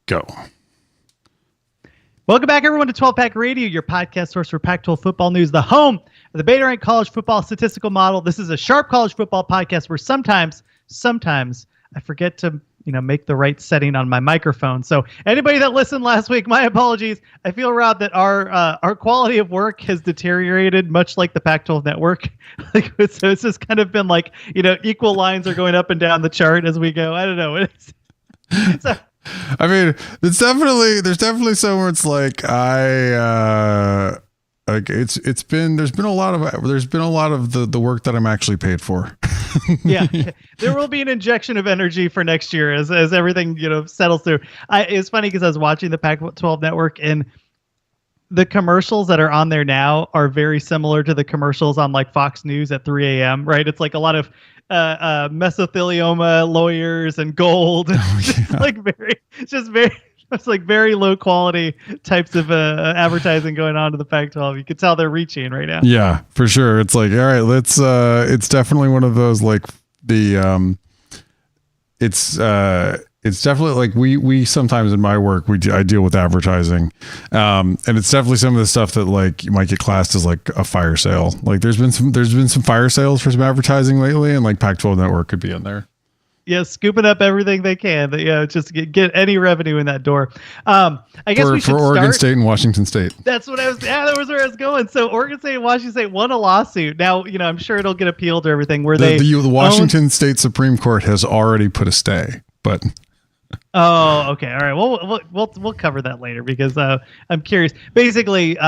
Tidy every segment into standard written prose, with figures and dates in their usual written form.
Go. Welcome back, everyone, to 12 Pac Radio, your podcast source for Pac-12 football news, the home of the Beta-Rank College Football Statistical Model. This is a sharp college football podcast where sometimes I forget to make the right setting on my microphone. So anybody that listened last week, my apologies. I feel, Rob, that our quality of work has deteriorated, much like the Pac-12 network. So it's just kind of been like, equal lines are going up and down the chart as we go. I don't know. So, I mean, there's definitely somewhere it's like there's been a lot of the work that I'm actually paid for. Yeah, there will be an injection of energy for next year as everything settles through. It's funny because I was watching the Pac-12 network, and the commercials that are on there now are very similar to the commercials on like Fox News at 3 a.m. Right? It's like a lot of mesothelioma lawyers and gold. It's like very low quality types of advertising going on to the Pac-12. You can tell they're reaching right now. Yeah, for sure. It's like, all right, let's it's definitely one of those, like the it's definitely like we sometimes in my work I deal with advertising, and it's definitely some of the stuff that like you might get classed as like a fire sale. Like there's been some fire sales for some advertising lately, and like Pac-12 network could be in there. Yeah, scooping up everything they can. Just get any revenue in that door. I guess we should for Oregon start. State and Washington State. That's what I was. Yeah, that was where I was going. So Oregon State and Washington State won a lawsuit. Now I'm sure it'll get appealed or everything. Where the Washington State Supreme Court has already put a stay, but. Oh, okay, all right. We'll cover that later because I'm curious. Basically,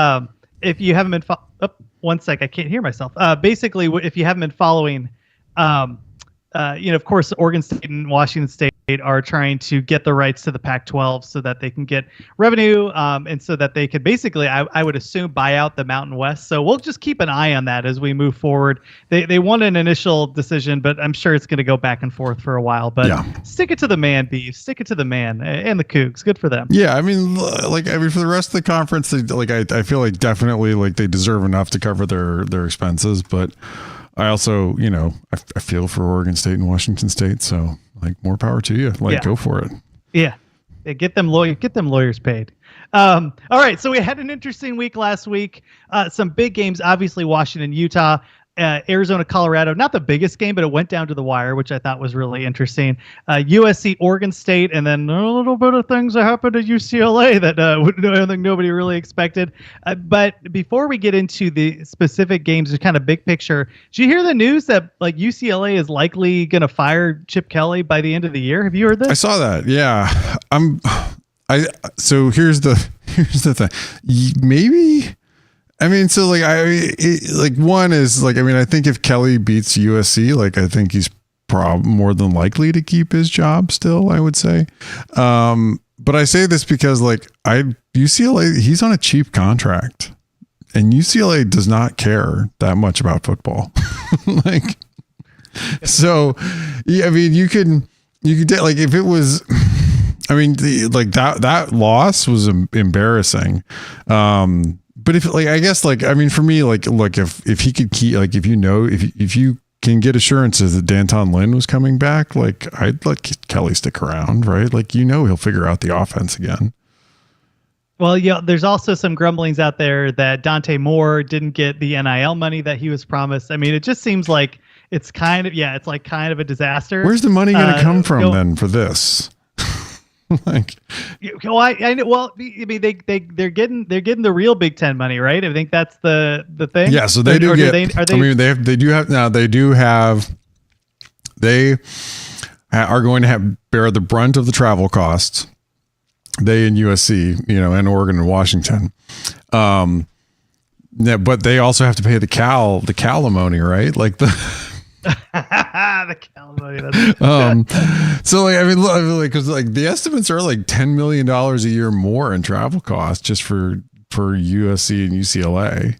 if you haven't been one sec, I can't hear myself. Basically, if you haven't been following. Of course, Oregon State and Washington State are trying to get the rights to the Pac-12 so that they can get revenue, and so that they could basically, I would assume, buy out the Mountain West. So we'll just keep an eye on that as we move forward. They won an initial decision, but I'm sure it's going to go back and forth for a while. But Stick it to the man, Beef. Stick it to the man and the Cougs. Good for them. Yeah, I mean, for the rest of the conference, I feel like definitely like they deserve enough to cover their expenses, but. I also, I feel for Oregon State and Washington State, so like more power to you. Go for it. Yeah, get them lawyers paid. All right, so we had an interesting week last week. Some big games, obviously Washington, Utah, Arizona, Colorado. Not the biggest game, but it went down to the wire, which I thought was really interesting. USC, Oregon State, and then a little bit of things that happened at UCLA that I think nobody really expected. But before we get into the specific games, just kind of big picture, did you hear the news that like UCLA is likely going to fire Chip Kelly by the end of the year? Have you heard this? I saw that. Yeah. So here's the thing. Maybe. I mean, so one is I think if Kelly beats USC, I think he's more than likely to keep his job still, I would say. But I say this because UCLA, he's on a cheap contract and UCLA does not care that much about football. So yeah, I mean, you could if it was, I mean, that loss was embarrassing. But if I guess I mean for me if he could keep if you can get assurances that Danton Lynn was coming back, I'd let Kelly stick around, right? He'll figure out the offense again. Well, yeah, there's also some grumblings out there that Dante Moore didn't get the NIL money that he was promised. I mean, it just seems like it's kind of a disaster. Where's the money going to come from then for this? I know. Well, I mean, they're getting the real Big Ten money, right? I think that's the thing. Yeah, so they do get. They are going to bear the brunt of the travel costs. They and USC, and Oregon and Washington. But they also have to pay the calimony, right? The calamity. So I mean, because the estimates are $10 million a year more in travel costs just for USC and UCLA,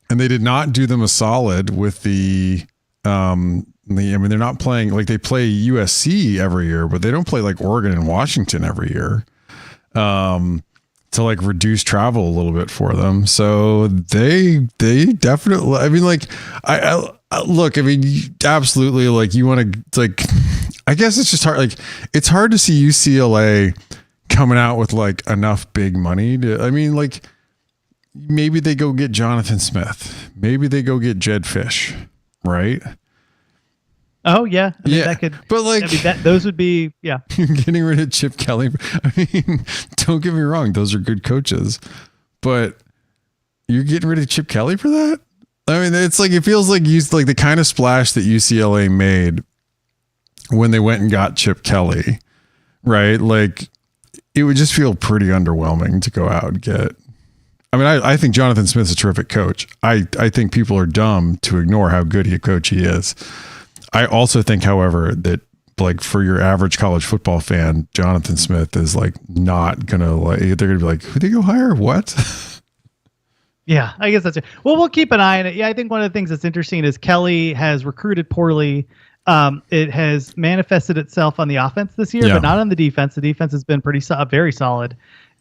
and they did not do them a solid with the. I mean, they're not playing they play USC every year, but they don't play Oregon and Washington every year. To reduce travel a little bit for them. So they definitely, I mean, I look, I mean, absolutely. You want to I guess it's just hard. Like, it's hard to see UCLA coming out with like enough big money to, I mean, like maybe they go get Jonathan Smith. Maybe they go get Jed Fish, right? Oh yeah. I mean, yeah. That could, but like, I mean, those would be, yeah. Getting rid of Chip Kelly. I mean, don't get me wrong. Those are good coaches, but you're getting rid of Chip Kelly for that? I mean, it's like, it feels like like the kind of splash that UCLA made when they went and got Chip Kelly, right? Like, it would just feel pretty underwhelming to go out and get. I mean, I think Jonathan Smith's a terrific coach. I think people are dumb to ignore how good a coach he is. I also think, however, that like for your average college football fan, Jonathan Smith is like not gonna like, they're gonna be like, who they go hire? What? Yeah, I guess that's it. Well, we'll keep an eye on it. Yeah, I think one of the things that's interesting is Kelly has recruited poorly. It has manifested itself on the offense this year, but not on the defense. The defense has been very solid.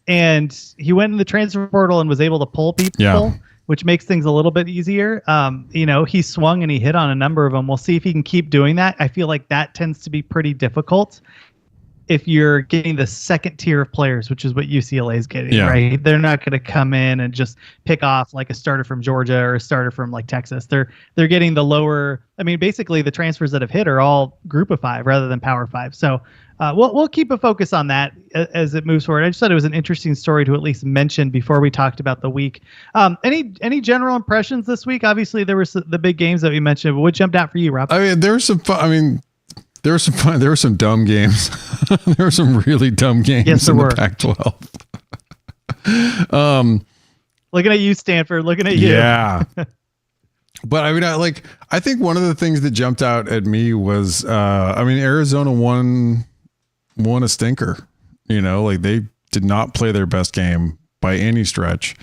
And he went in the transfer portal and was able to pull people, which makes things a little bit easier. He swung and he hit on a number of them. We'll see if he can keep doing that. I feel like that tends to be pretty difficult if you're getting the second tier of players, which is what UCLA is getting, right? They're not going to come in and just pick off like a starter from Georgia or a starter from like Texas. They're getting the lower. I mean, basically the transfers that have hit are all group of 5 rather than power 5. So we'll keep a focus on that as it moves forward. I just thought it was an interesting story to at least mention before we talked about the week. Any general impressions this week? Obviously there were the big games that we mentioned, but what jumped out for you, Rob? I mean, there were some fun. I mean, there were some fun. There were some dumb games. There were some really dumb games in the Pac-12. Looking at you, Stanford. Looking at you. Yeah. But I mean, I think one of the things that jumped out at me was, Arizona won a stinker. Like they did not play their best game by any stretch.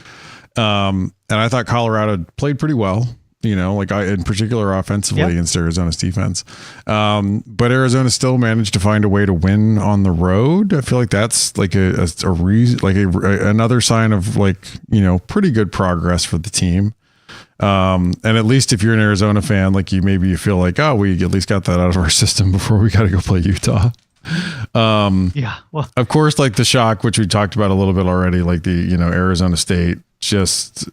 And I thought Colorado played pretty well. In particular offensively against Arizona's defense. But Arizona still managed to find a way to win on the road. I feel like that's like a reason, like another sign of like, pretty good progress for the team. And at least if you're an Arizona fan, like you feel like, oh, we at least got that out of our system before we got to go play Utah. Well, of course, like the shock, which we talked about a little bit already, like the, Arizona State just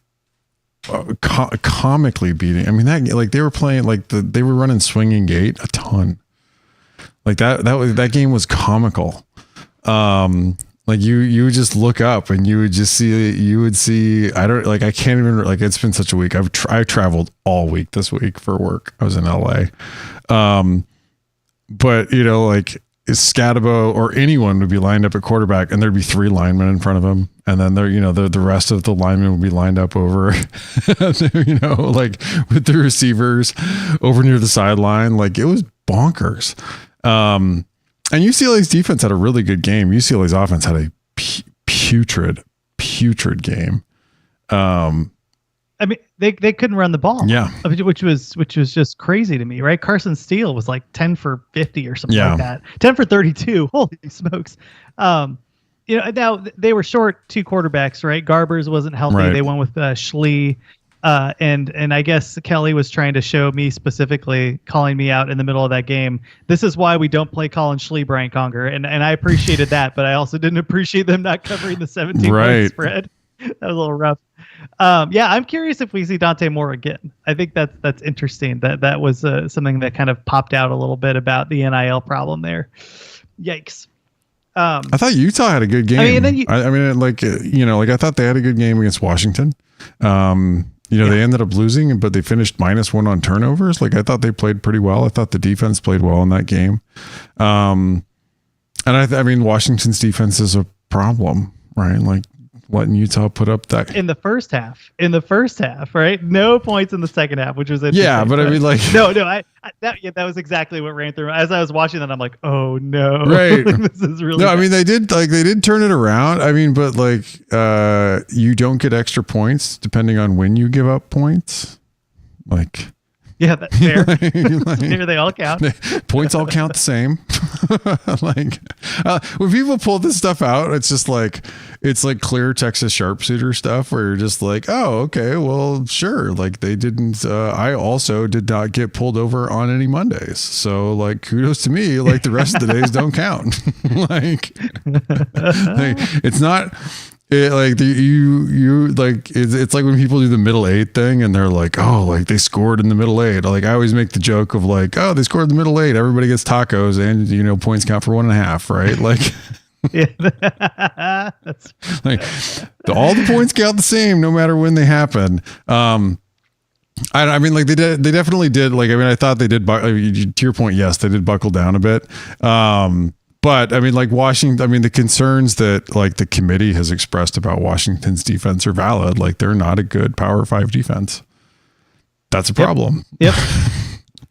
comically beating. I mean, that like they were playing like they were running swinging gate a ton. Like that game was comical. Like you would just look up and you would see I can't even, like, it's been such a week. I've traveled all week this week for work. I was in LA. But like Scatabo or anyone would be lined up at quarterback and there'd be 3 linemen in front of him. And then the rest of the linemen would be lined up over, like with the receivers over near the sideline. Like it was bonkers. And UCLA's defense had a really good game. UCLA's offense had a putrid game. I mean, they couldn't run the ball. Yeah. Which was just crazy to me, right? Carson Steele was like 10 for 50 or something like that. 10 for 32. Holy smokes. Now they were short 2 quarterbacks, right? Garbers wasn't healthy. Right. They went with Schlee. And I guess Kelly was trying to show me specifically, calling me out in the middle of that game. This is why we don't play Colin Schlee, Bryant Conger. And I appreciated that, but I also didn't appreciate them not covering the 17-point spread. That was a little rough. I'm curious if we see Dante Moore again. I think that's interesting. That was something that kind of popped out a little bit about the NIL problem there. Yikes. I thought Utah had a good game. I thought they had a good game against Washington. They ended up losing, but they finished -1 on turnovers. Like I thought they played pretty well. I thought the defense played well in that game. And Washington's defense is a problem, right? Like letting Utah put up that in the first half, right? No points in the second half, which was interesting. Yeah, but I mean, like that was exactly what ran through as I was watching that. I'm like, oh no, right? This is really. No, bad. I mean they did turn it around. I mean, but like you don't get extra points depending on when you give up points. Like Yeah, that's fair. Like, Here they all count. points all count the same. Like when people pull this stuff out, it's just like it's like clear Texas sharpshooter stuff where you're just like, oh, okay, well, sure. Like they didn't. I also did not get pulled over on any Mondays, so like kudos to me. Like the rest of the days don't count. like it's not. Like you like it's like when people do the middle eight thing and they're like, oh, like they scored in the middle eight. Like I always make the joke of like, oh, they scored in the middle eight. Everybody gets tacos and points count for 1.5, right? Like, yeah, that's like all the points count the same no matter when they happen. I mean, like they definitely did. Like I mean, I thought they did. To your point, yes, they did buckle down a bit. But I mean, like Washington, I mean, the concerns that like the committee has expressed about Washington's defense are valid. Like they're not a good Power 5 defense. That's a problem. Yep.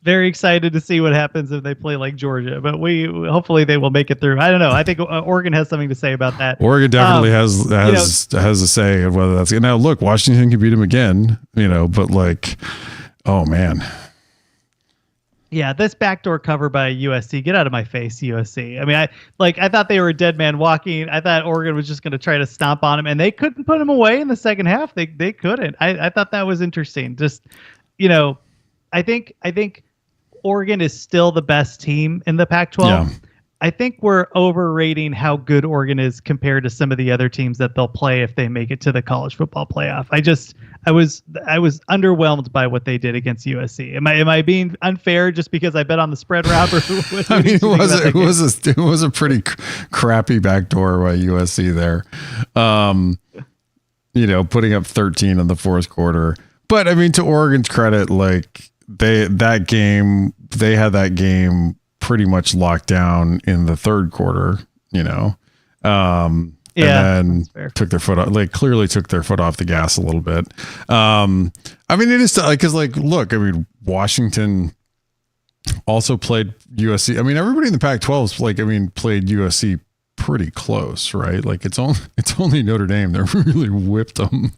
Very excited to see what happens if they play like Georgia, but hopefully they will make it through. I don't know. I think Oregon has something to say about that. Oregon definitely has a say of whether that's now. Look, Washington can beat them again, but like, oh man. Yeah, this backdoor cover by USC. Get out of my face, USC. I mean, I thought they were a dead man walking. I thought Oregon was just going to try to stomp on him, and they couldn't put him away in the second half. They couldn't. I thought that was interesting. Just, I think Oregon is still the best team in the Pac-12. Yeah. I think we're overrating how good Oregon is compared to some of the other teams that they'll play if they make it to the college football playoff. I was underwhelmed by what they did against USC. Am I being unfair just because I bet on the spread, Robert? I mean, it was a pretty crappy backdoor by USC there. Putting up 13 in the fourth quarter. But I mean, to Oregon's credit, like they had that game pretty much locked down in the third quarter, and then took their foot off, clearly took their foot off the gas a little bit. I mean, it is like, cause like, look, I mean, Washington also played USC. I mean, everybody in the Pac-12 played USC pretty close, right? Like it's only Notre Dame that really whipped them.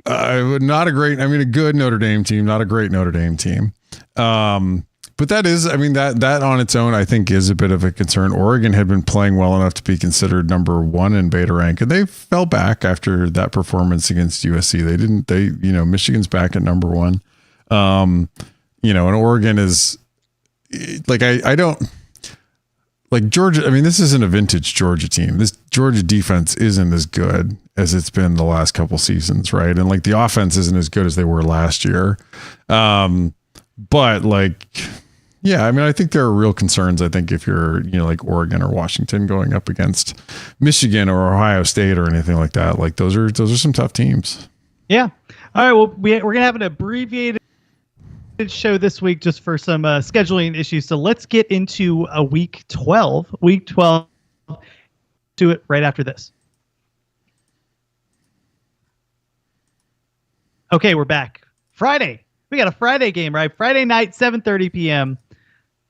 Not a great, a good Notre Dame team, not a great Notre Dame team. But that is, that on its own, I think is a bit of a concern. Oregon had been playing well enough to be considered number one in beta rank, and they fell back after that performance against USC. Michigan's back at number one. And Oregon is like, I don't like Georgia. I mean, this isn't a vintage Georgia team. This Georgia defense isn't as good as it's been the last couple seasons. Right. And like the offense isn't as good as they were last year. But like, yeah, I mean, I think there are real concerns. I think if you're, like Oregon or Washington going up against Michigan or Ohio State or anything like that, like those are some tough teams. Yeah. All right. Well, we're going to have an abbreviated show this week just for some scheduling issues. So let's get into week 12. Week 12. Do it right after this. Okay, we're back. Friday. We got a Friday game, right? Friday night, 7:30 p.m.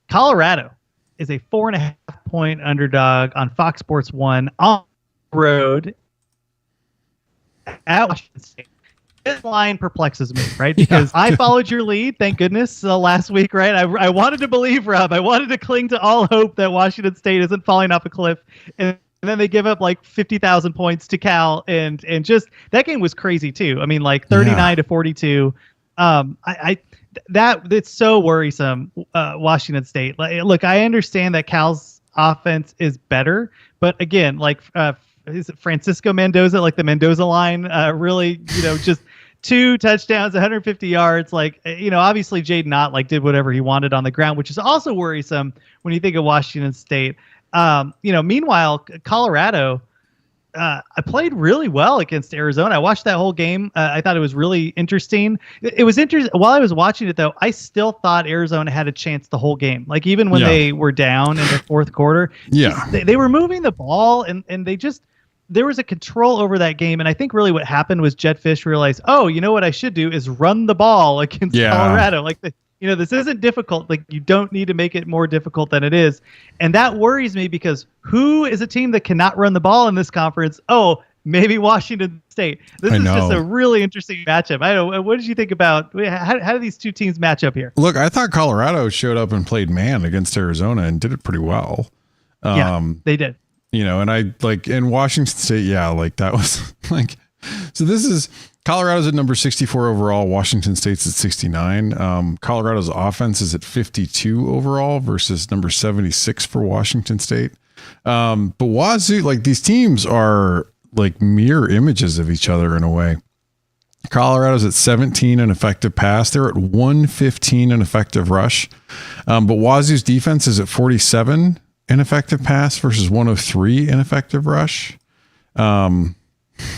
Colorado is a 4.5-point underdog on Fox Sports 1 on the road at Washington State. This line perplexes me, right? Because I followed your lead, thank goodness, last week, right? I wanted to believe, Rob. I wanted to cling to all hope that Washington State isn't falling off a cliff. And then they give up like 50,000 points to Cal. And just that game was crazy, too. I mean, like 39-42. It's so worrisome. Washington State. Look, I understand that Cal's offense is better, but again, like is it Francisco Mendoza, like the Mendoza line, really, just 2 touchdowns, 150 yards. Like, obviously Jaden Ott did whatever he wanted on the ground, which is also worrisome when you think of Washington State. Meanwhile, Colorado. I played really well against Arizona. I watched that whole game. I thought it was really interesting. It was interesting. While I was watching it, though, I still thought Arizona had a chance the whole game. Like, even when they were down in the fourth quarter, they were moving the ball, and there was a control over that game. And I think really what happened was Jedd Fisch realized, oh, you know what I should do is run the ball against Colorado. Like, this isn't difficult. Like, you don't need to make it more difficult than it is. And that worries me because who is a team that cannot run the ball in this conference? Oh, maybe Washington State. This is just a really interesting matchup. I don't know. What did you think about how do these two teams match up here? Look, I thought Colorado showed up and played man against Arizona and did it pretty well. Yeah, they did. And I like in Washington State. Yeah, like that was like, so this is Colorado's at number 64 overall. Washington State's at 69. Colorado's offense is at 52 overall versus number 76 for Washington State. But Wazoo, like these teams are like mirror images of each other in a way. Colorado's at 17 in effective pass. They're at 115 in effective rush. But Wazoo's defense is at 47 in effective pass versus 103 in effective rush.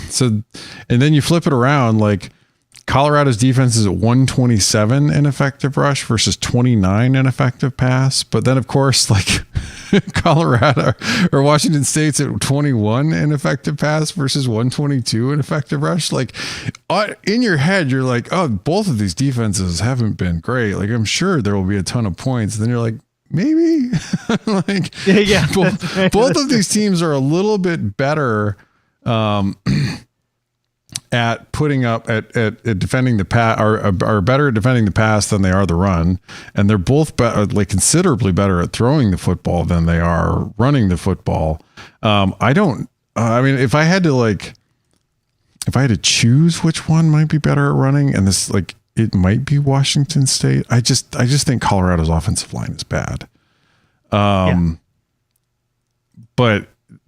So, and then you flip it around, like Colorado's defense is at 127 in effective rush versus 29 in effective pass. But then of course, like Colorado or Washington State's at 21 in effective pass versus 122 in effective rush. Like in your head, you're like, oh, both of these defenses haven't been great. Like I'm sure there will be a ton of points. And then you're like, maybe like both of these teams are a little bit better at putting up at defending the pass are better at defending the pass than they are the run. And they're both like considerably better at throwing the football than they are running the football. I mean, if I had to choose which one might be better at running, and this, like, it might be Washington State. I just think Colorado's offensive line is bad. But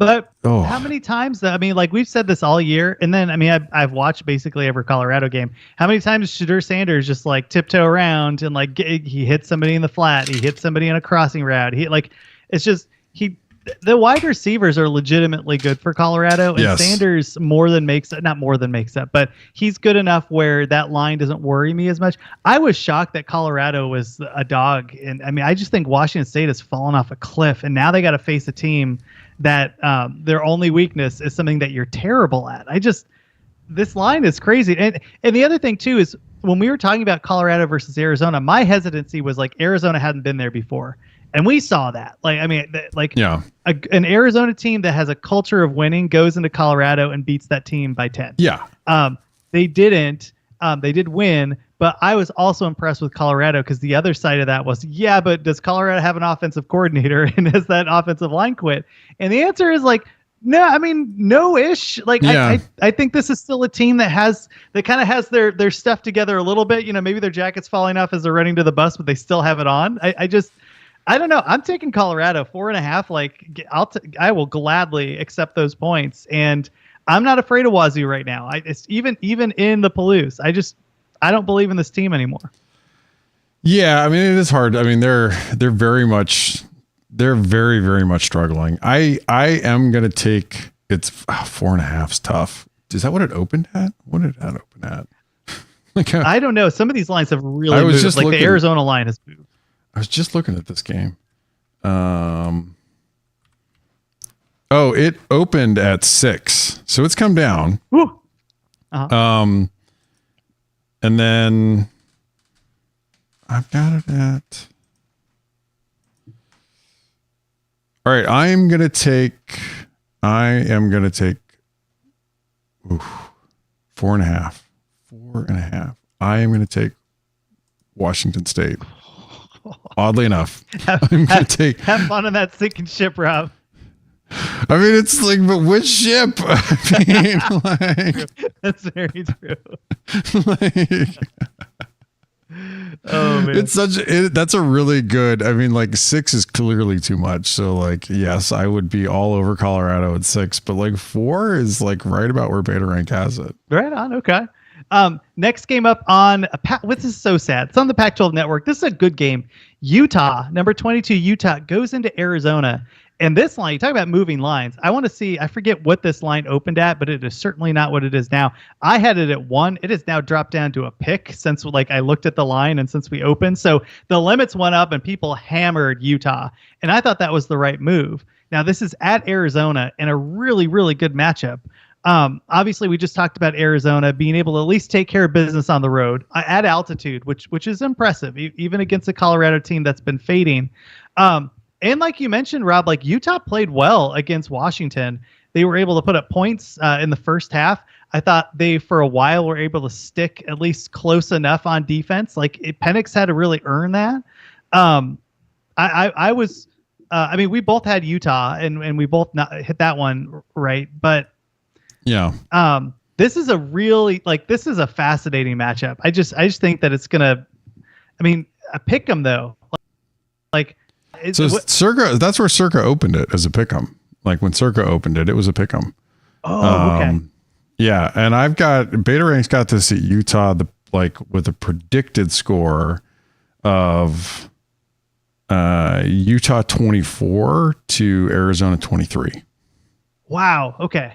how many times, I mean, like we've said this all year, and then, I mean, I've watched basically every Colorado game. How many times Shadur Sanders just like tiptoe around and like he hits somebody in the flat, he hits somebody in a crossing route. The wide receivers are legitimately good for Colorado, and yes. Sanders not more than makes up, but he's good enough where that line doesn't worry me as much. I was shocked that Colorado was a dog, and I mean, I just think Washington State has fallen off a cliff, and now they got to face a team that their only weakness is something that you're terrible at. This line is crazy, and the other thing too is when we were talking about Colorado versus Arizona, my hesitancy was like Arizona hadn't been there before. And we saw that. Like, I mean, an Arizona team that has a culture of winning goes into Colorado and beats that team by 10. Yeah. They didn't. They did win, but I was also impressed with Colorado because the other side of that was, but does Colorado have an offensive coordinator, and has that offensive line quit? And the answer is like, no. I mean, no-ish. Like, yeah. I think this is still a team that kind of has their stuff together a little bit. You know, maybe their jacket's falling off as they're running to the bus, but they still have it on. I don't know. I'm taking Colorado 4.5. Like I will gladly accept those points, and I'm not afraid of Wazoo right now. It's even in the Palouse. I don't believe in this team anymore. Yeah, I mean, it is hard. I mean, they're very very much struggling. I am gonna take it's 4.5's tough. Is that what it opened at? What did that open at? Like, I don't know. Some of these lines have really moved. Just like the Arizona line has moved. I was just looking at this game. It opened at 6, so it's come down. Woo. Uh-huh. And then I've got it at. All right, I am gonna take 4.5. 4.5. I am gonna take Washington State. Oddly enough, I'm gonna have fun on that sinking ship, Rob. I mean, it's like, but which ship? I mean, like, that's very true. Oh man, that's a really good. I mean, like 6 is clearly too much. So, like, yes, I would be all over Colorado at 6, but like 4 is like right about where Beta Rank has it. Right on. Okay. Next game up on this is so sad. It's on the Pac-12 network. This is a good game. Utah, number 22, Utah goes into Arizona. And this line, you talk about moving lines. I want to see, I forget what this line opened at, but it is certainly not what it is now. I had it at 1. It has now dropped down to a pick since like I looked at the line and since we opened. So the limits went up and people hammered Utah. And I thought that was the right move. Now this is at Arizona and a really, really good matchup. Obviously, we just talked about Arizona being able to at least take care of business on the road at altitude, which is impressive, even against a Colorado team that's been fading. And like you mentioned, Rob, like Utah played well against Washington. they were able to put up points in the first half. I thought they, for a while, were able to stick at least close enough on defense. Like Penix had to really earn that. I was, I mean, we both had Utah and we both not hit that one right. But yeah, this is this is a fascinating matchup. I just think that it's gonna. I mean, a pick'em though, Circa. That's where Circa opened it as a pick'em. Like when Circa opened it, it was a pick'em. Oh, okay. Yeah, and I've got Beta Rank's got this at Utah, with a predicted score of Utah 24 to Arizona 23. Wow. Okay.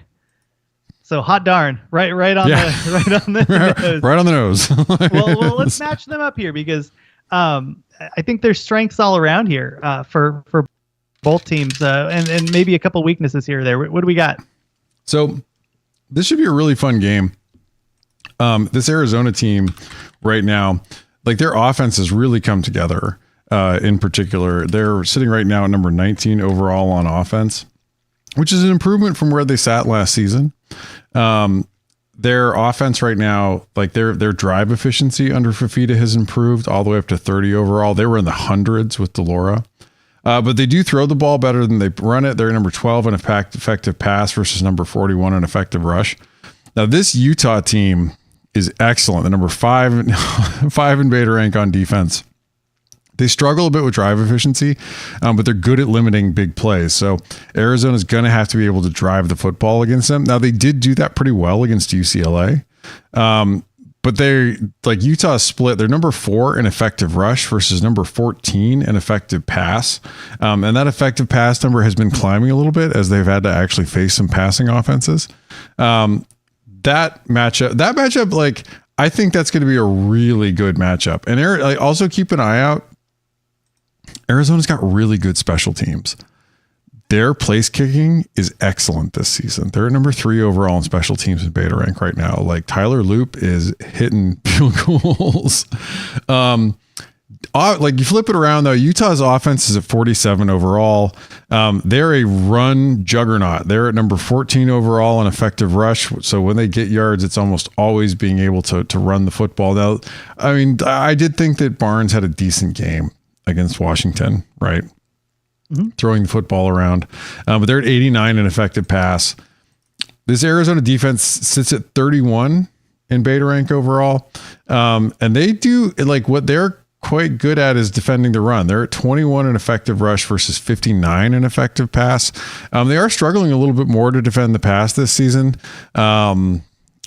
So hot darn, right on the nose. Right on the nose. well, let's match them up here because I think there's strengths all around here for both teams and maybe a couple weaknesses here or there. What do we got? So this should be a really fun game. This Arizona team right now, like their offense has really come together. In particular, they're sitting right now at number 19 overall on offense, which is an improvement from where they sat last season. Their offense right now, like their drive efficiency under Fifita has improved all the way up to 30 overall. They were in the hundreds with Delora. But they do throw the ball better than they run it. They're number 12 in effective pass versus number 41 in effective rush. Now, this Utah team is excellent. The number 5 in Beta Rank on defense. They struggle a bit with drive efficiency, but they're good at limiting big plays. So Arizona's going to have to be able to drive the football against them. Now, they did do that pretty well against UCLA. But they Utah split. They're number 4 in effective rush versus number 14 in effective pass. And that effective pass number has been climbing a little bit as they've had to actually face some passing offenses. That matchup, like, I think that's going to be a really good matchup. And also keep an eye out. Arizona's got really good special teams. Their place kicking is excellent this season. They're number 3 overall in special teams in Beta Rank right now. Like Tyler Loop is hitting field goals. Like you flip it around though, Utah's offense is at 47 overall. They're a run juggernaut. They're at number 14 overall in effective rush. So when they get yards, it's almost always being able to run the football. Now, I mean, I did think that Barnes had a decent game against Washington, right? Mm-hmm. Throwing the football around. But they're at 89 in effective pass. This Arizona defense sits at 31 in Beta Rank overall. And they do, like, what they're quite good at is defending the run. They're at 21 in effective rush versus 59 in effective pass. They are struggling a little bit more to defend the pass this season.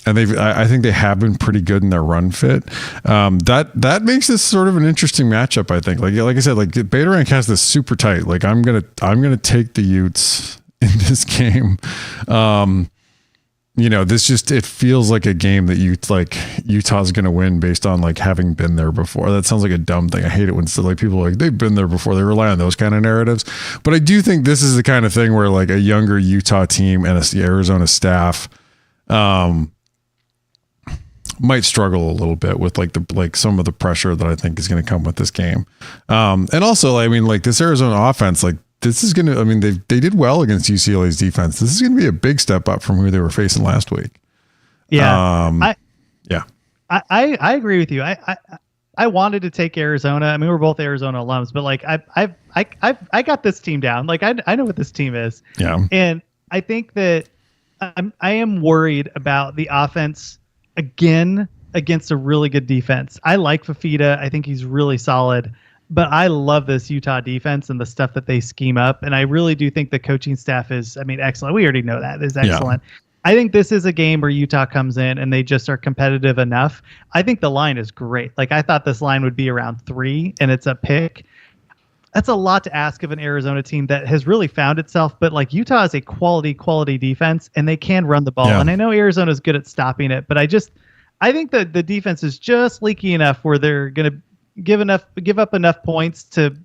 And I think they have been pretty good in their run fit. That makes this sort of an interesting matchup. I think, like I said, like Beta Rank has this super tight. Like I'm gonna take the Utes in this game. It feels like a game that Utah's gonna win based on like having been there before. That sounds like a dumb thing. I hate it when like people are like they've been there before. They rely on those kind of narratives. But I do think this is the kind of thing where like a younger Utah team and the Arizona staff, might struggle a little bit with like some of the pressure that I think is going to come with this game. And also, I mean, like this Arizona offense, like this is going to, I mean, they did well against UCLA's defense. This is going to be a big step up from who they were facing last week. Yeah. I agree with you. I wanted to take Arizona. I mean, we're both Arizona alums, but like I got this team down. Like I know what this team is. Yeah. And I think that I am worried about the offense again against a really good defense. I like Fifita. I think he's really solid, but I love this Utah defense and the stuff that they scheme up. And I really do think the coaching staff is, I mean, excellent. We already know that is excellent. Yeah. I think this is a game where Utah comes in and they just are competitive enough. I think the line is great. Like I thought this line would be around 3 and it's a pick. That's a lot to ask of an Arizona team that has really found itself, but like Utah is a quality defense and they can run the ball. Yeah. And I know Arizona is good at stopping it, but I think that the defense is just leaky enough where they're going to give up enough points to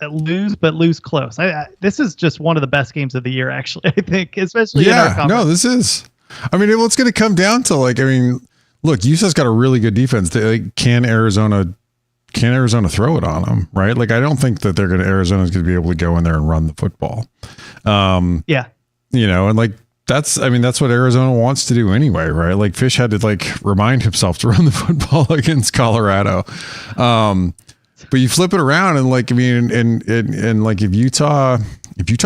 lose close. This is just one of the best games of the year, actually, I think, especially in our conference. No, this is, I mean, it's going to come down to like, I mean, look, Utah's got a really good defense. Can Arizona throw it on them, right? Like, I don't think that Arizona's going to be able to go in there and run the football. Yeah. and like, that's what Arizona wants to do anyway, right? Like Fish had to like remind himself to run the football against Colorado. But you flip it around and like, and like if Utah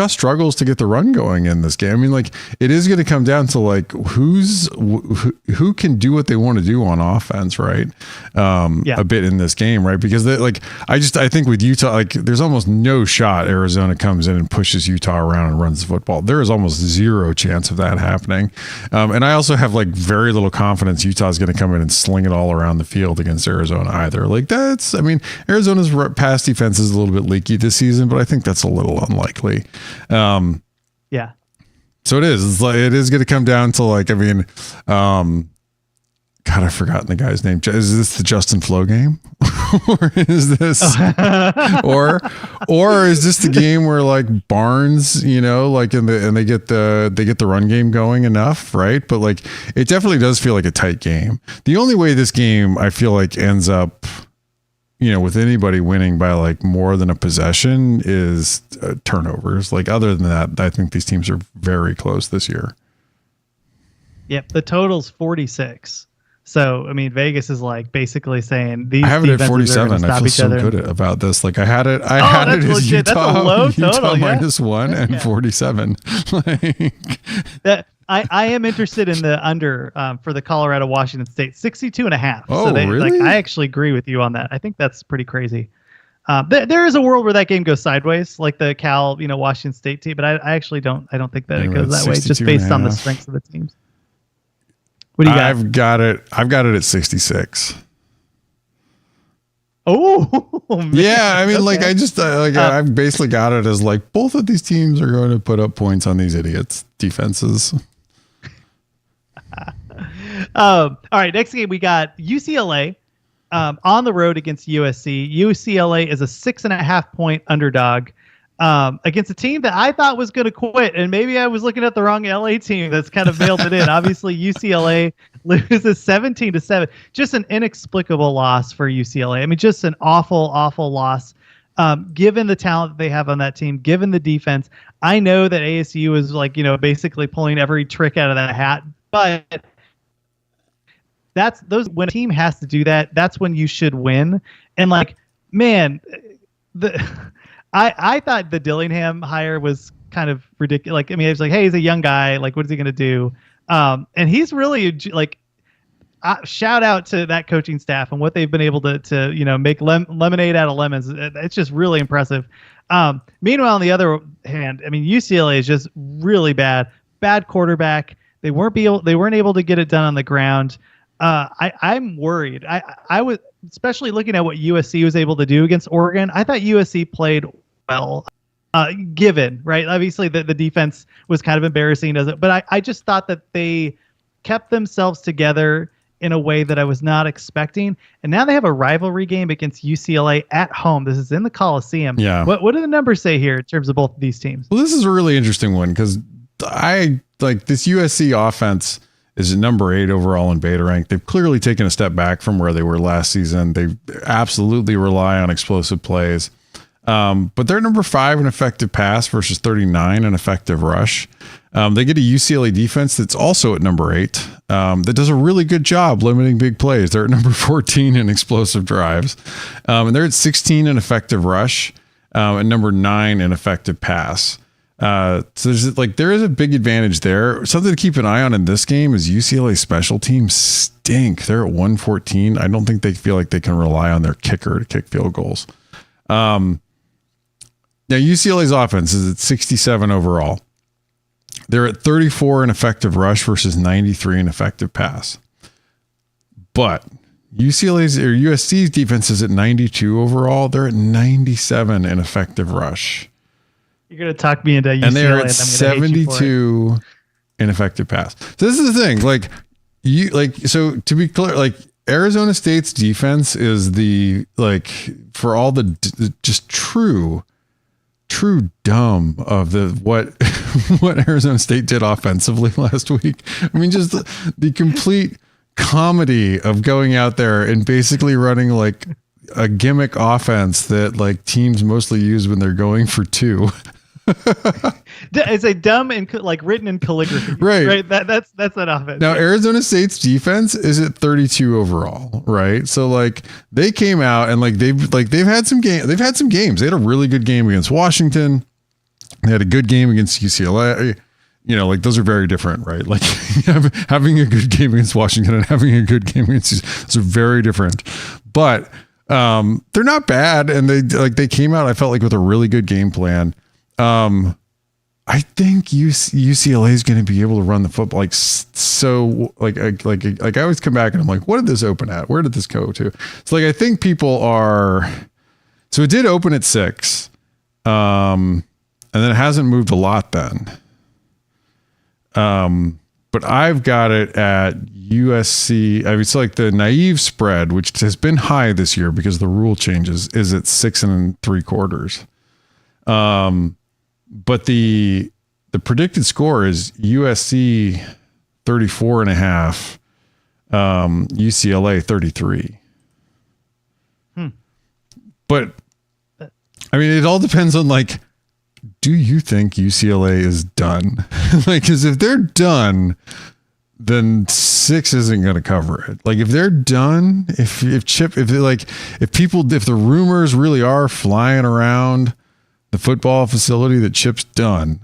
struggles to get the run going in this game, I mean, like it is going to come down to like who can do what they want to do on offense, right? A bit in this game, right? Because I think with Utah, like there's almost no shot Arizona comes in and pushes Utah around and runs the football. There is almost zero chance of that happening. And I also have like very little confidence Utah is going to come in and sling it all around the field against Arizona either. Like Arizona's pass defense is a little bit leaky this season, but I think that's a little unlikely. Yeah. So it is going to come down to like, God, I've forgotten the guy's name. Is this the Justin Flo game? Or is this, or is this the game where like Barnes, like and they get the run game going enough, right? But like, it definitely does feel like a tight game. The only way this game I feel like ends up, with anybody winning by like more than a possession is turnovers. Like other than that, I think these teams are very close this year. Yep. The total's 46. So, I mean, Vegas is like basically saying these. I have it at 47. I feel so good about this. Like I had it as Utah, that's a low total, -1 and 47. That I am interested in the under for the Colorado Washington State 62.5. Oh, really? Like, I actually agree with you on that. I think that's pretty crazy. There is a world where that game goes sideways, like the Cal, Washington State team, but I actually don't. I don't think that it goes that way, just based on the strengths of the teams. What do you got? I've got it at 66. Oh, man. Yeah. I mean, like, I just I've basically got it as like both of these teams are going to put up points on these idiots' defenses. All right. Next game, we got UCLA on the road against USC. UCLA is a 6.5 point underdog against a team that I thought was going to quit. And maybe I was looking at the wrong LA team that's kind of mailed it in. Obviously, UCLA loses 17-7. Just an inexplicable loss for UCLA. I mean, just an awful, awful loss. Given the talent that they have on that team, given the defense. I know that ASU is like, basically pulling every trick out of that hat, but when a team has to do that, that's when you should win. And like, man, I thought the Dillingham hire was kind of ridiculous. Like, I mean, it's like, hey, he's a young guy. Like, what is he going to do? And he's really like, shout out to that coaching staff and what they've been able to make lemonade out of lemons. It's just really impressive. Meanwhile, on the other hand, I mean, UCLA is just really bad quarterback. They weren't able to get it done on the ground. I'm worried. I was, especially looking at what USC was able to do against Oregon. I thought USC played well, given, right? Obviously the defense was kind of embarrassing, but I just thought that they kept themselves together in a way that I was not expecting. And now they have a rivalry game against UCLA at home. This is in the Coliseum. Yeah. What do the numbers say here in terms of both of these teams? Well, this is a really interesting one because I like this USC offense is number 8 overall in beta rank. They've clearly taken a step back from where they were last season. They absolutely rely on explosive plays. But they're number 5 in effective pass versus 39 in effective rush. They get a UCLA defense that's also at number 8 that does a really good job limiting big plays. They're at number 14 in explosive drives. And they're at 16 in effective rush and number 9 in effective pass. So there is a big advantage there. Something to keep an eye on in this game is UCLA special teams stink. They're at 114. I don't think they feel like they can rely on their kicker to kick field goals. Now UCLA's offense is at 67 overall. They're at 34 in effective rush versus 93 in effective pass. But USC's defense is at 92 overall. They're at 97 in effective rush. You're going to talk me into UCLA. And they're at 72 in effective pass. So this is the thing. So to be clear, like Arizona State's defense is for all the just true dumb of what Arizona State did offensively last week. I mean, just the complete comedy of going out there and basically running like a gimmick offense that like teams mostly use when they're going for 2. It's a dumb and like written in calligraphy. Right. That's that offense. Now, Arizona State's defense is at 32 overall, right? So like they came out and they've had some games. They've had some games. They had a really good game against Washington. They had a good game against UCLA. Like those are very different, right? Like having a good game against Washington and having a good game against those are very different. But they're not bad, and they came out, I felt like, with a really good game plan. I think UCLA is going to be able to run the football I always come back and I'm like, what did this open at? Where did this go to? So I think people are. So it did open at 6, and then it hasn't moved a lot then. But I've got it at USC. I mean, it's like the naive spread, which has been high this year because the rule changes, is at 6 3/4. But the predicted score is USC 34.5, UCLA 33. But I mean, it all depends on do you think UCLA is done? Because if they're done, then 6 isn't going to cover it. If they're done, if the rumors really are flying around the football facility that Chip's done,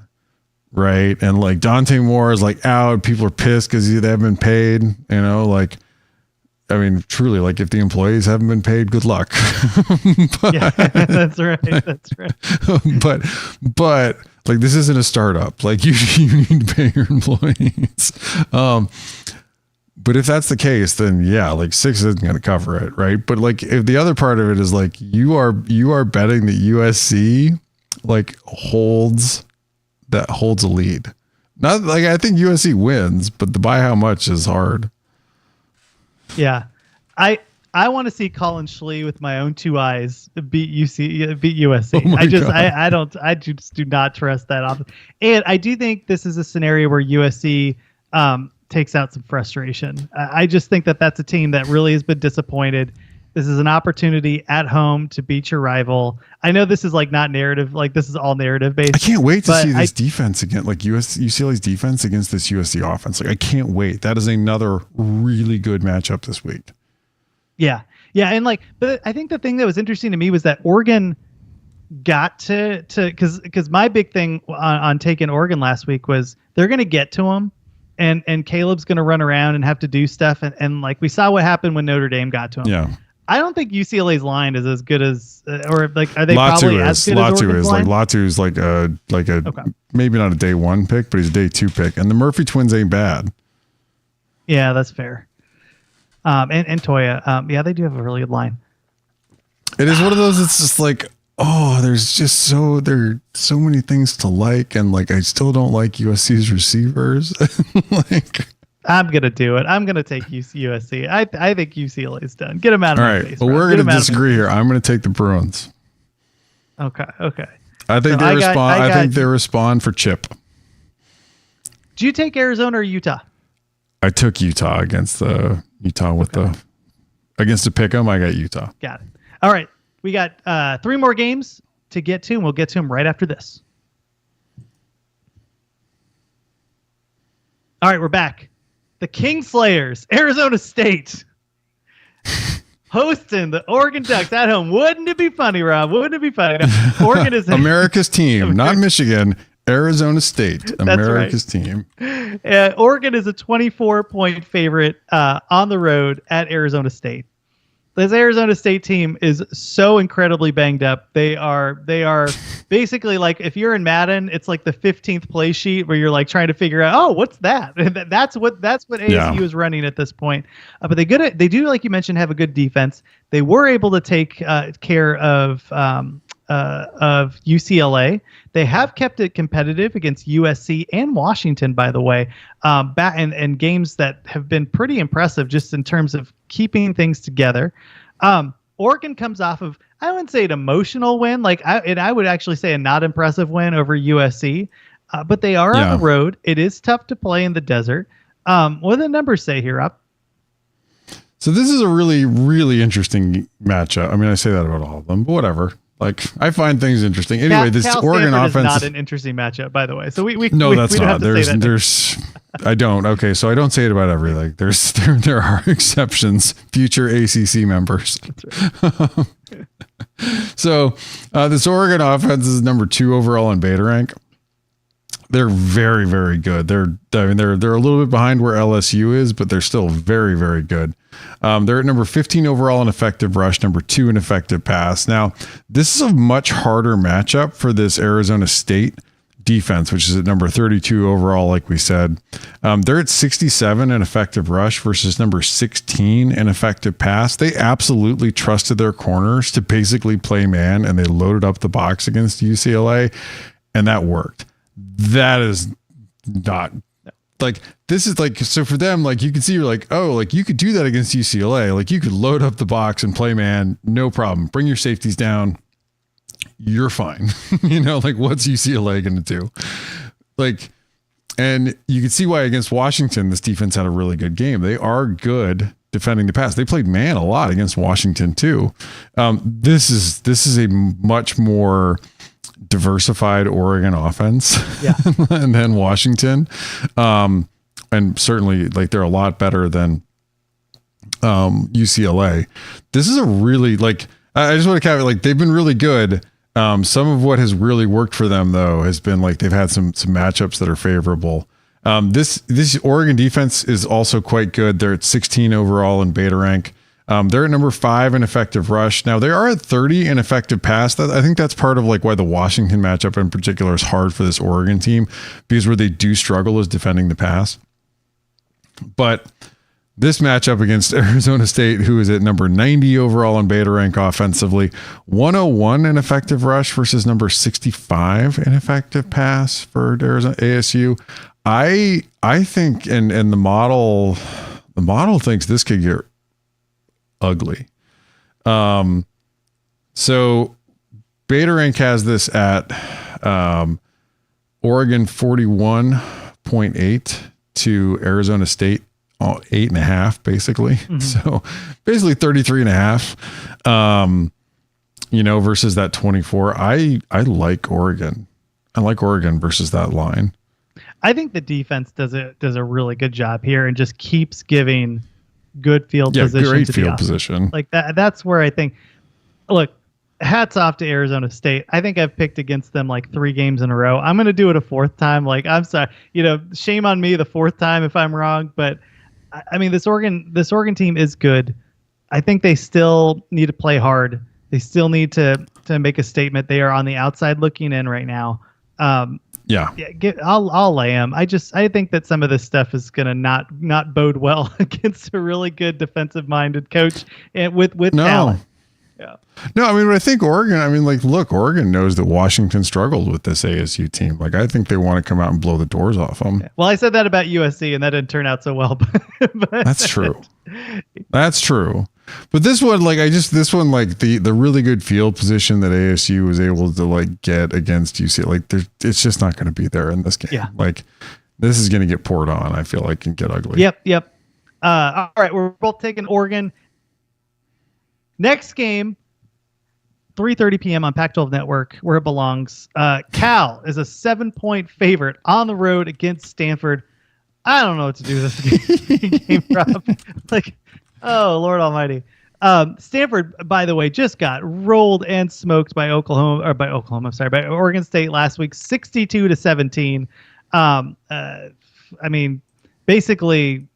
right? And Dante Moore is out, people are pissed because they haven't been paid, I mean, truly, if the employees haven't been paid, good luck. Yeah, that's right. That's right. But this isn't a startup. You need to pay your employees. But if that's the case, then yeah, 6 isn't going to cover it, right? But if the other part of it is you are betting that USC holds a lead. Not I think USC wins, but the by how much is hard. Yeah, I want to see Colin Schley with my own 2 eyes beat USC. I just do not trust that option. And I do think this is a scenario where USC takes out some frustration. I just think that that's a team that really has been disappointed. This is an opportunity at home to beat your rival. I know this is not narrative, this is all narrative based. I can't wait to see this defense again, UCLA's defense against this USC offense. I can't wait. That is another really good matchup this week. Yeah. Yeah. And but I think the thing that was interesting to me was that Oregon got to because my big thing on taking Oregon last week was they're going to get to them. And Caleb's going to run around and have to do stuff. And we saw what happened when Notre Dame got to him. Yeah. I don't think UCLA's line is as good as, are they Latu probably as good as Oregon's line? Latu's okay. Maybe not a day 1 pick, but he's a day 2 pick. And the Murphy twins ain't bad. Yeah, that's fair. And Toya, yeah, they do have a really good line. It is one of those. It's just there are so many things to like, and I still don't like USC's receivers. I'm gonna do it. I'm gonna take USC. I think UCLA is done. Get them out of my face. Well, we're gonna disagree here. I'm gonna take the Bruins. Okay. I think they respond. I think they respond for Chip. Do you take Arizona or Utah? I took Utah against the against the pick'em. I got Utah. Got it. All right. We got 3 more games to get to, and we'll get to them right after this. All right, we're back. The Kingslayers, Arizona State, hosting the Oregon Ducks at home. Wouldn't it be funny, Rob? Wouldn't it be funny? No, Oregon is America's team, not Michigan. Arizona State, America's team. Oregon is a 24-point favorite on the road at Arizona State. This Arizona State team is so incredibly banged up. They are basically if you're in Madden, it's the 15th play sheet where you're trying to figure out, oh, what's that? That's what ASU is running at this point. But they do, like you mentioned, have a good defense. They were able to take care of UCLA. They have kept it competitive against USC and Washington, by the way, and games that have been pretty impressive just in terms of keeping things together. Oregon comes off of, I wouldn't say an emotional win, I would actually say a not impressive win over USC, but they are on the road. It is tough to play in the desert. What do the numbers say here, Rob? So this is a really, really interesting matchup. I mean, I say that about all of them, but whatever. Like, I find things interesting. Anyway, this Cal Oregon Stanford offense is not an interesting matchup, by the way. So no, that's don't not. have to say that. There's I don't. Okay, so I don't say it about everything. There are exceptions. Future ACC members. Right. So this Oregon offense is number 2 overall in beta rank. They're very, very good. They're a little bit behind where LSU is, but they're still very, very good. They're at number 15 overall in effective rush, number 2 in effective pass. Now, this is a much harder matchup for this Arizona State defense, which is at number 32 overall, like we said. They're at 67 in effective rush versus number 16 in effective pass. They absolutely trusted their corners to basically play man, and they loaded up the box against UCLA, and that worked. That is not like, this is like, so for them, like, you can see, you're like, oh, like, you could do that against UCLA. Like, you could load up the box and play man, no problem. Bring your safeties down. You're fine. Like, what's UCLA going to do? Like, and you can see why against Washington, this defense had a really good game. They are good defending the pass. They played man a lot against Washington too. This is a much more diversified Oregon offense and then Washington. And certainly, like, they're a lot better than UCLA. This is a really, like, I just want to caveat, like, they've been really good. Some of what has really worked for them, though, has been like they've had some matchups that are favorable. This Oregon defense is also quite good. They're at 16 overall in beta rank. They're at number 5 in effective rush. Now, they are at 30 in effective pass. I think that's part of like why the Washington matchup in particular is hard for this Oregon team, because where they do struggle is defending the pass. But this matchup against Arizona State, who is at number 90 overall in beta rank offensively, 101 in effective rush versus number 65 in effective pass for Arizona ASU. I think, and the model thinks this could get ugly. So beta rank has this at Oregon 41.8 to Arizona State 8.5, basically. Mm-hmm. So basically 33.5, versus that 24. I like Oregon. I like Oregon versus that line. I think the defense does a really good job here and just keeps giving good field position. Great to field position. Like that's where I think, look, hats off to Arizona State. I think I've picked against them like 3 games in a row. I'm going to do it a 4th time. Like, I'm sorry, shame on me the 4th time if I'm wrong, but I mean, this Oregon team is good. I think they still need to play hard. They still need to make a statement. They are on the outside looking in right now. I'll lay them. I think that some of this stuff is gonna not bode well against a really good defensive minded coach and with talent. Yeah. No, I mean, I think Oregon, look, Oregon knows that Washington struggled with this ASU team. Like, I think they want to come out and blow the doors off them. Yeah. Well, I said that about USC, and that didn't turn out so well. But that's true. That's true. But this one, like, the really good field position that ASU was able to, like, get against UC, like, it's just not going to be there in this game. Yeah. Like, this is going to get poured on, I feel like, and get ugly. Yep. All right, we're both taking Oregon. Next game, 3:30 p.m. on Pac-12 Network, where it belongs. Cal is a 7-point favorite on the road against Stanford. I don't know what to do with this game, Rob. Like, oh, Lord Almighty. Stanford, by the way, just got rolled and smoked by Oregon State last week, 62-17. Basically,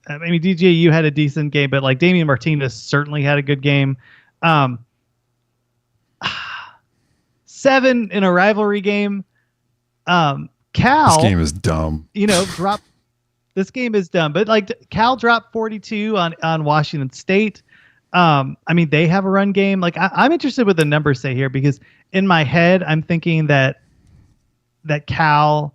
DJ, you had a decent game, but like Damian Martinez certainly had a good game. 7 in a rivalry game. Cal. This game is dumb. This game is dumb, but like Cal dropped 42 on Washington State. They have a run game. Like I'm interested what the numbers say here, because in my head I'm thinking that Cal.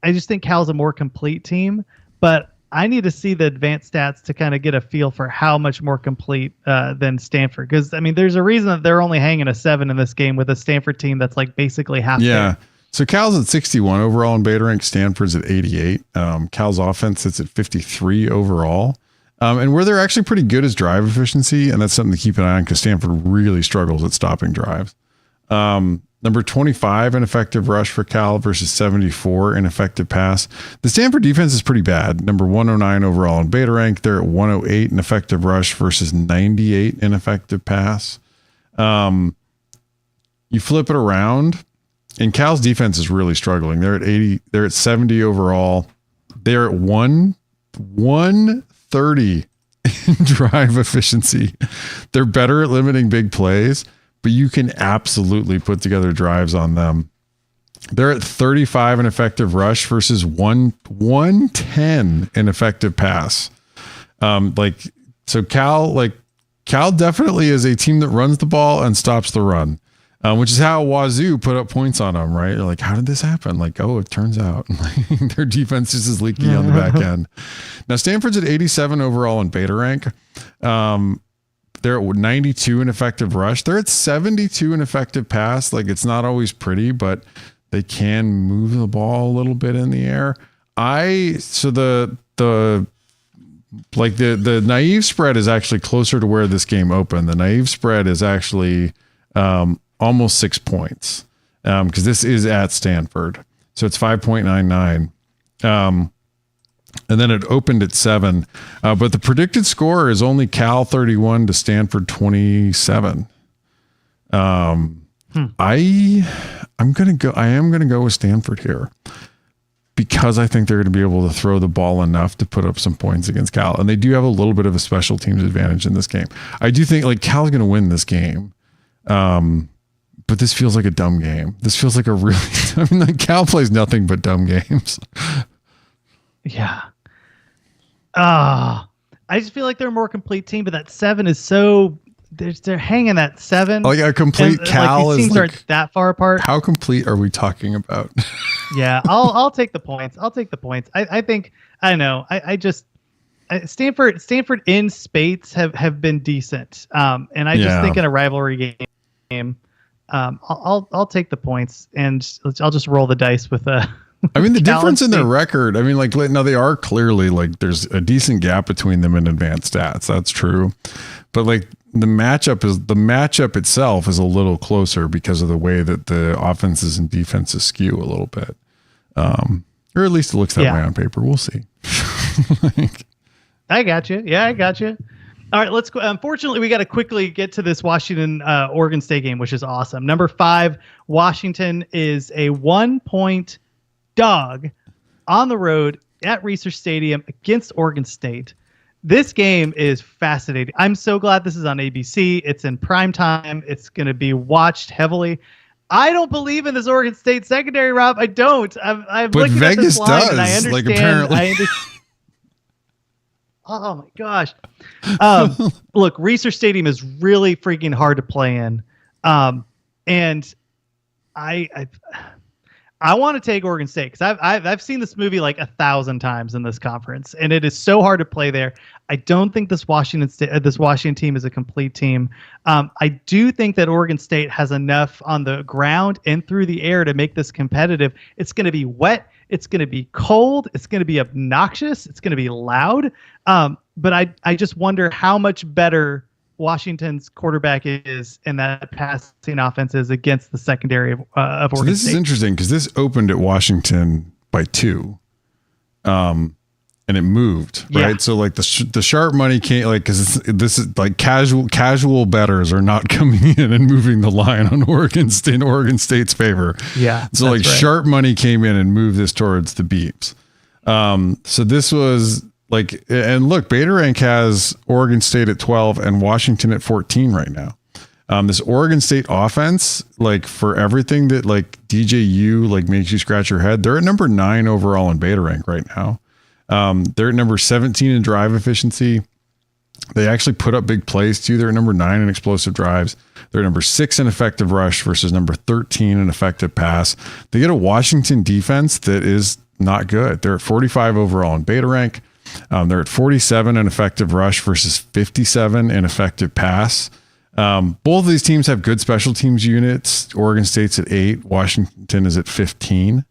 I just think Cal's a more complete team, but I need to see the advanced stats to kind of get a feel for how much more complete than Stanford. Because, there's a reason that they're only hanging a 7 in this game with a Stanford team that's like basically half. Yeah. there. So Cal's at 61 overall in beta rank. Stanford's at 88. Cal's offense sits at 53 overall. And where they're actually pretty good is drive efficiency. And that's something to keep an eye on because Stanford really struggles at stopping drives. Number 25 in effective rush for Cal versus 74 in effective pass. The Stanford defense is pretty bad. Number 109 overall in beta rank. They're at 108 in effective rush versus 98 in effective pass. You flip it around and Cal's defense is really struggling. They're at 80. They're at 70 overall. They're at 130 in drive efficiency. They're better at limiting big plays, but you can absolutely put together drives on them. They're at 35 in effective rush versus 110 in effective pass. Cal definitely is a team that runs the ball and stops the run, which is how Wazoo put up points on them, right? You're like, how did this happen? Like, oh, it turns out their defense just is leaky on the back end. Now, Stanford's at 87 overall in beta rank. They're at 92 in effective rush. They're at 72 in effective pass. Like, it's not always pretty, but they can move the ball a little bit in the air. The naive spread is actually closer to where this game opened. The naive spread is actually almost 6 points because this is at Stanford. So it's 5.99. And then it opened at 7. But the predicted score is only Cal 31 to Stanford 27. I am going to go with Stanford here because I think they're going to be able to throw the ball enough to put up some points against Cal. And they do have a little bit of a special teams advantage in this game. I do think like Cal's going to win this game. But this feels like a dumb game. This feels like Cal plays nothing but dumb games. Yeah. I just feel like they're a more complete team, but that 7 is so they're hanging that 7. Like a complete Cal these teams is aren't that far apart. How complete are we talking about? Yeah, I'll take the points. I think I know. Stanford in spates have been decent. And I just think in a rivalry game, I'll take the points and I'll just roll the dice with the difference in their record. I mean, like, now they are clearly like there's a decent gap between them in advanced stats. That's true. But like the matchup itself is a little closer because of the way that the offenses and defenses skew a little bit. Or at least it looks that way on paper. We'll see. I got you. Yeah, I got you. All right, let's go. Unfortunately, we got to quickly get to this Washington Oregon State game, which is awesome. Number 5, Washington is a 1-point dog on the road at Research Stadium against Oregon State. This game is fascinating. I'm so glad this is on ABC. It's in prime time. It's going to be watched heavily. I don't believe in this Oregon State secondary, Rob. I don't. I'm but looking Vegas at this line does. And I understand. Like apparently. Oh my gosh. Look, Research Stadium is really freaking hard to play in. And I want to take Oregon State because I've seen this movie like 1,000 times in this conference, and it is so hard to play there. I don't think this Washington team is a complete team. I do think that Oregon State has enough on the ground and through the air to make this competitive. It's going to be wet. It's going to be cold. It's going to be obnoxious. It's going to be loud. But I just wonder how much better Washington's quarterback is and that passing offense is against the secondary of Oregon State. This is interesting because this opened at Washington by 2. And it moved, right? Yeah. So like the sharp money can't because this is like casual bettors are not coming in and moving the line on Oregon State's favor. Yeah. So like sharp money came in and moved this towards the Beeps. So this was like, and look, Beta Rank has Oregon State at 12 and Washington at 14 right now. This Oregon State offense, like for everything that like DJU like makes you scratch your head, they're at number 9 overall in Beta Rank right now. They're at number 17 in drive efficiency. They actually put up big plays too. They're at number 9 in explosive drives. They're number 6 in effective rush versus number 13 in effective pass. They get a Washington defense that is not good. They're at 45 overall in Beta Rank. They're at 47 in effective rush versus 57 in effective pass. Both of these teams have good special teams units. Oregon State's at 8. Washington is at 15.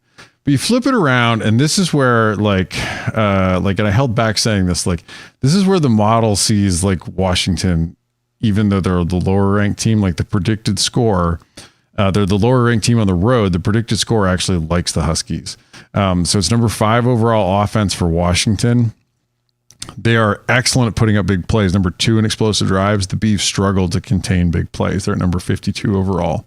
But you flip it around, and this is where like, and I held back saying this, like, this is where the model sees like Washington, even though they're the lower ranked team, like the predicted score, they're the lower ranked team on the road. The predicted score actually likes the Huskies. So it's number 5 overall offense for Washington. They are excellent at putting up big plays. Number 2 in explosive drives. The Beavs struggled to contain big plays. They're at number 52 overall.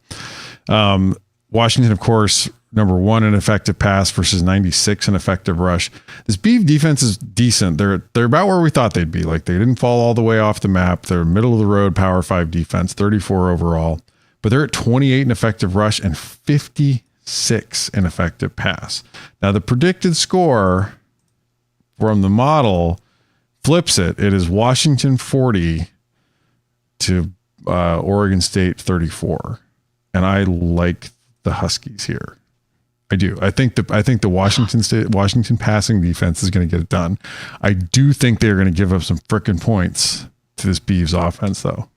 Washington, of course, number 1 in effective pass versus 96 in effective rush. This Beav defense is decent. They're about where we thought they'd be. Like, they didn't fall all the way off the map. They're middle of the road Power 5 defense, 34 overall. But they're at 28 in effective rush and 56 in effective pass. Now, the predicted score from the model flips it. It is Washington 40 to Oregon State 34. And I like the Huskies here. I do. I think the Washington passing defense is going to get it done. I do think they're going to give up some frickin' points to this Beavs offense, though.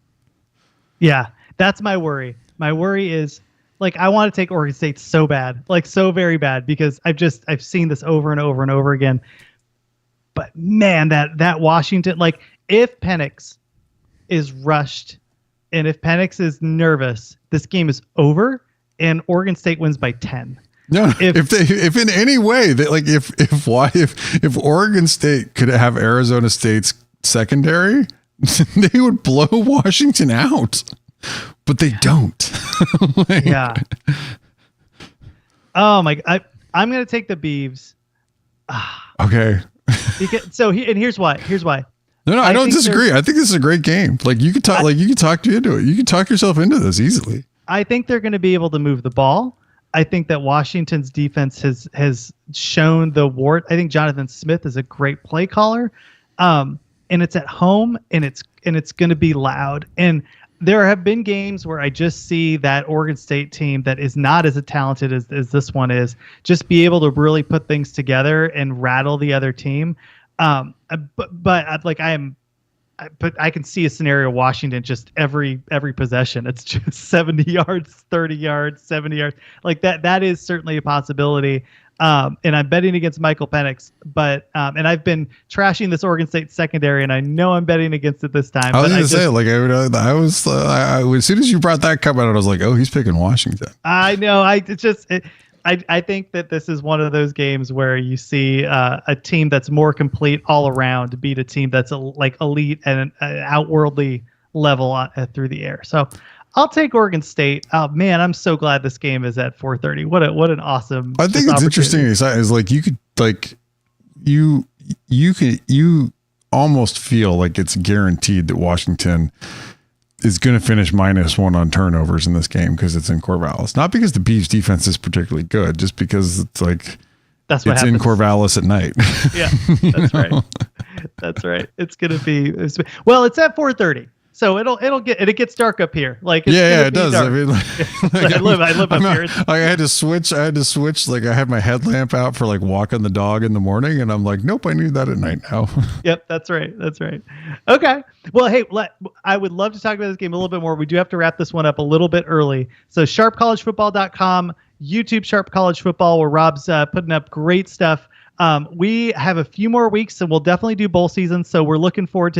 Yeah, that's my worry. My worry is, like, I want to take Oregon State so bad, like so very bad, because I've seen this over and over and over again. But man, that Washington, like, if Penix is rushed and if Penix is nervous, this game is over and Oregon State wins by 10. No, if in any way that, like, if Oregon State could have Arizona State's secondary, they would blow Washington out, but they don't. Like, yeah. Oh my! I'm gonna take the Beavs. Okay. Here's why. No, I don't disagree. I think this is a great game. Like, you could talk you into it. You could talk yourself into this easily. I think they're going to be able to move the ball. I think that Washington's defense has shown the wart. I think Jonathan Smith is a great play caller, and it's at home, and it's going to be loud. And there have been games where I just see that Oregon State team that is not as talented as this one is just be able to really put things together and rattle the other team. But like I can see a scenario Washington just every possession. It's just 70 yards, 30 yards, 70 yards. Like that is certainly a possibility. And I'm betting against Michael Penix, but and I've been trashing this Oregon State secondary, and I know I'm betting against it this time. I was going to say, like, as soon as you brought that comment out, I was like, oh, he's picking Washington. I know. I think that this is one of those games where you see a team that's more complete all around beat a team that's like elite and an outworldly level through the air. So I'll take Oregon State. Oh man, I'm so glad this game is at 4:30. What an awesome. I think it's interesting. Is like you could like you almost feel like it's guaranteed that Washington is going to finish -1 on turnovers in this game because it's in Corvallis. Not because the Beavs defense is particularly good, just because it's like that's what it's happens. in Corvallis at night. Yeah, that's right. That's right. It's going to be it's at 4:30. So it gets dark up here. Like it does. Dark. I mean, I live up here. I had to switch. Like, I had my headlamp out for like walking the dog in the morning, and I'm like, nope, I need that at night now. Yep, that's right. Okay. Well, hey, I would love to talk about this game a little bit more. We do have to wrap this one up a little bit early. So sharpcollegefootball.com, YouTube Sharp College Football, where Rob's putting up great stuff. We have a few more weeks, and we'll definitely do bowl season. So we're looking forward to